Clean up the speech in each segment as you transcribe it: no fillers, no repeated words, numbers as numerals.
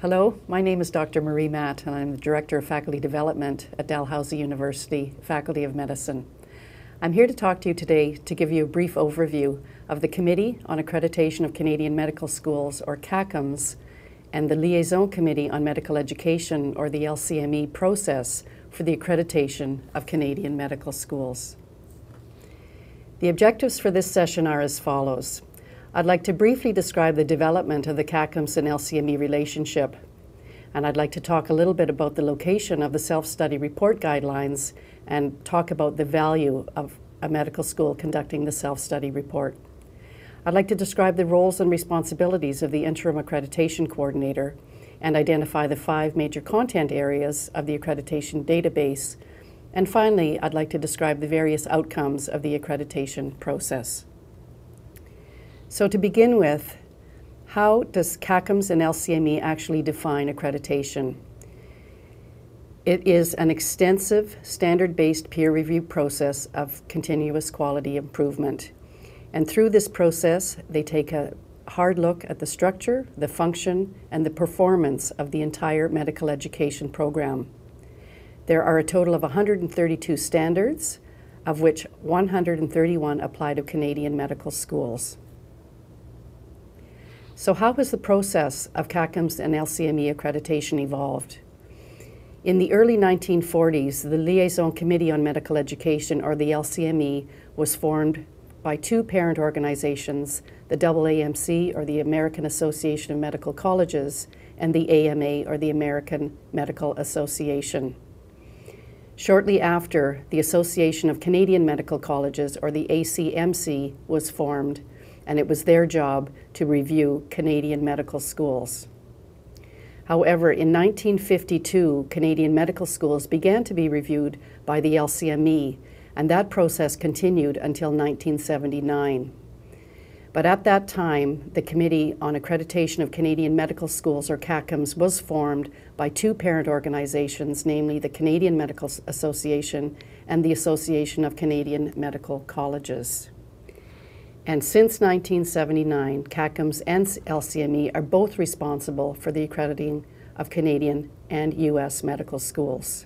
Hello, my name is Dr. Marie Matt, and I'm the Director of Faculty Development at Dalhousie University, Faculty of Medicine. I'm here to talk to you today to give you a brief overview of the Committee on Accreditation of Canadian Medical Schools, or CACMS, and the Liaison Committee on Medical Education, or the LCME, process for the accreditation of Canadian medical schools. The objectives for this session are as follows. I'd like to briefly describe the development of the CACMS and LCME relationship, and I'd like to talk a little bit about the location of the self-study report guidelines and talk about the value of a medical school conducting the self-study report. I'd like to describe the roles and responsibilities of the interim accreditation coordinator and identify the 5 major content areas of the accreditation database. And finally, I'd like to describe the various outcomes of the accreditation process. So to begin with, how does CACMS and LCME actually define accreditation? It is an extensive, standard-based peer review process of continuous quality improvement. And through this process, they take a hard look at the structure, the function, and the performance of the entire medical education program. There are a total of 132 standards, of which 131 apply to Canadian medical schools. So how has the process of CACMS and LCME accreditation evolved? In the early 1940s, the Liaison Committee on Medical Education, or the LCME, was formed by 2 parent organizations, the AAMC, or the American Association of Medical Colleges, and the AMA, or the American Medical Association. Shortly after, the Association of Canadian Medical Colleges, or the ACMC, was formed, and it was their job to review Canadian medical schools. However, in 1952, Canadian medical schools began to be reviewed by the LCME, and that process continued until 1979. But at that time, the Committee on Accreditation of Canadian Medical Schools, or CACMS, was formed by 2 parent organizations, namely the Canadian Medical Association and the Association of Canadian Medical Colleges. And since 1979, CACMS and LCME are both responsible for the accrediting of Canadian and U.S. medical schools.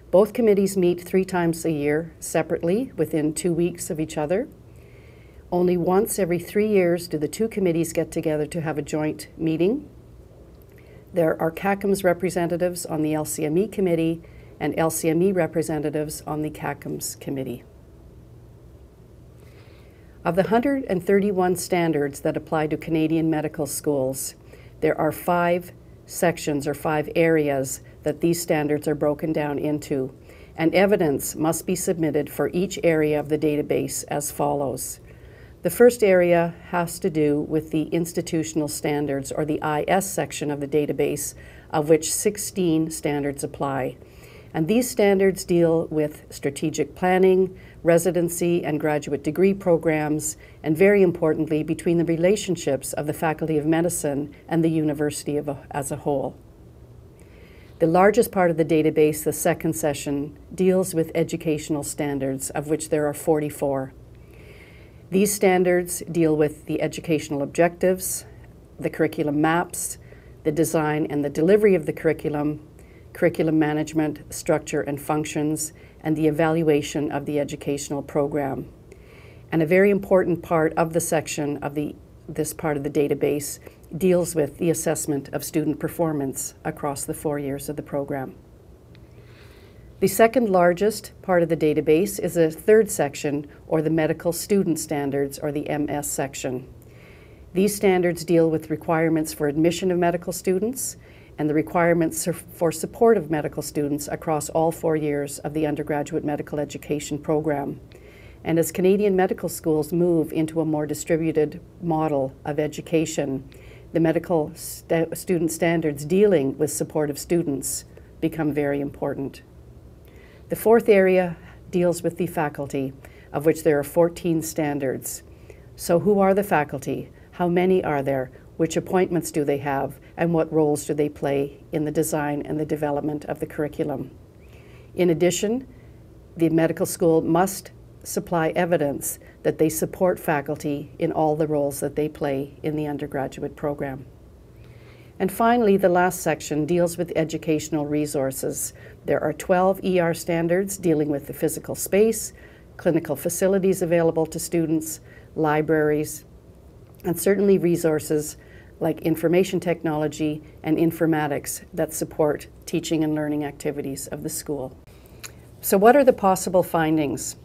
Both committees meet 3 times a year separately within 2 weeks of each other. Only once every 3 years do the 2 committees get together to have a joint meeting. There are CACMS representatives on the LCME committee and LCME representatives on the CACMS committee. Of the 131 standards that apply to Canadian medical schools, there are 5 sections or 5 areas that these standards are broken down into, and evidence must be submitted for each area of the database as follows. The first area has to do with the institutional standards, or the IS section of the database, of which 16 standards apply. And these standards deal with strategic planning, residency and graduate degree programs, and very importantly, between the relationships of the Faculty of Medicine and the university as a whole. The largest part of the database, the second section, deals with educational standards, of which there are 44. These standards deal with the educational objectives, the curriculum maps, the design and the delivery of the curriculum management, structure and functions, and the evaluation of the educational program. And a very important part of the section of this part of the database deals with the assessment of student performance across the 4 years of the program. The second largest part of the database is a third section, or the medical student standards, or the MS section. These standards deal with requirements for admission of medical students and the requirements for support of medical students across all 4 years of the undergraduate medical education program. And as Canadian medical schools move into a more distributed model of education, the medical student standards dealing with support of students become very important. The fourth area deals with the faculty, of which there are 14 standards. So who are the faculty? How many are there? Which appointments do they have, and what roles do they play in the design and the development of the curriculum? In addition, the medical school must supply evidence that they support faculty in all the roles that they play in the undergraduate program. And finally, the last section deals with educational resources. There are 12 ER standards dealing with the physical space, clinical facilities available to students, libraries, and certainly resources like information technology and informatics that support teaching and learning activities of the school. So what are the possible findings?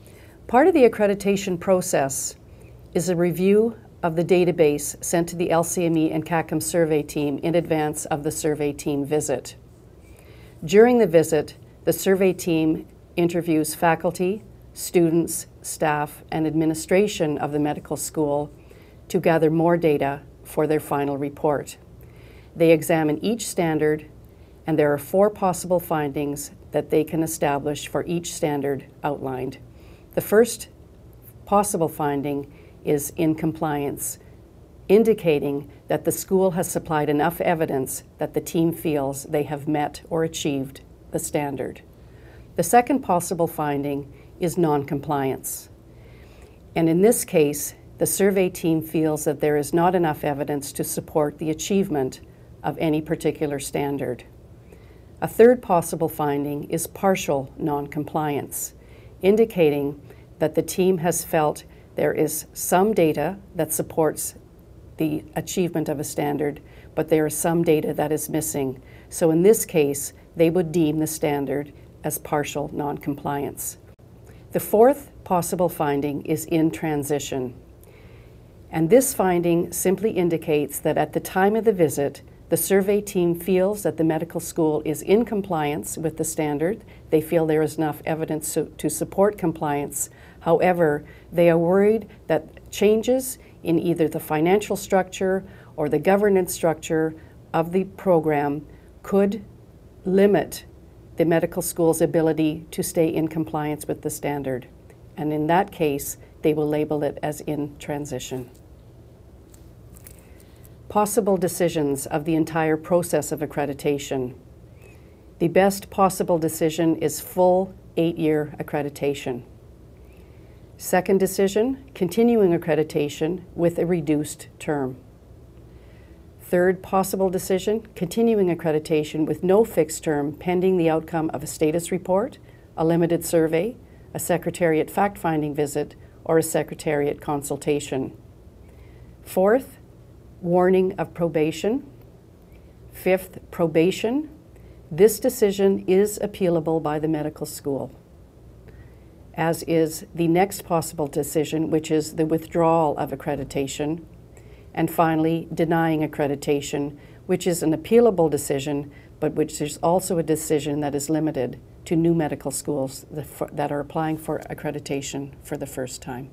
Part of the accreditation process is a review of the database sent to the LCME and CACM survey team in advance of the survey team visit. During the visit, the survey team interviews faculty, students, staff, and administration of the medical school to gather more data for their final report. They examine each standard, and there are 4 possible findings that they can establish for each standard outlined. The first possible finding is in compliance, indicating that the school has supplied enough evidence that the team feels they have met or achieved the standard. The second possible finding is non-compliance. And in this case, the survey team feels that there is not enough evidence to support the achievement of any particular standard. A third possible finding is partial non-compliance, indicating that the team has felt there is some data that supports the achievement of a standard, but there is some data that is missing. So in this case, they would deem the standard as partial non-compliance. The fourth possible finding is in transition. And this finding simply indicates that at the time of the visit, the survey team feels that the medical school is in compliance with the standard. They feel there is enough evidence to support compliance. However, they are worried that changes in either the financial structure or the governance structure of the program could limit the medical school's ability to stay in compliance with the standard. And in that case, they will label it as in transition. Possible decisions of the entire process of accreditation. The best possible decision is full 8-year accreditation. Second decision, continuing accreditation with a reduced term. Third possible decision, continuing accreditation with no fixed term pending the outcome of a status report, a limited survey, a secretariat fact-finding visit, or a secretariat consultation. Fourth, warning of probation. Fifth, probation. This decision is appealable by the medical school, as is the next possible decision, which is the withdrawal of accreditation. And finally, denying accreditation, which is an appealable decision, but which is also a decision that is limited to new medical schools that are applying for accreditation for the first time.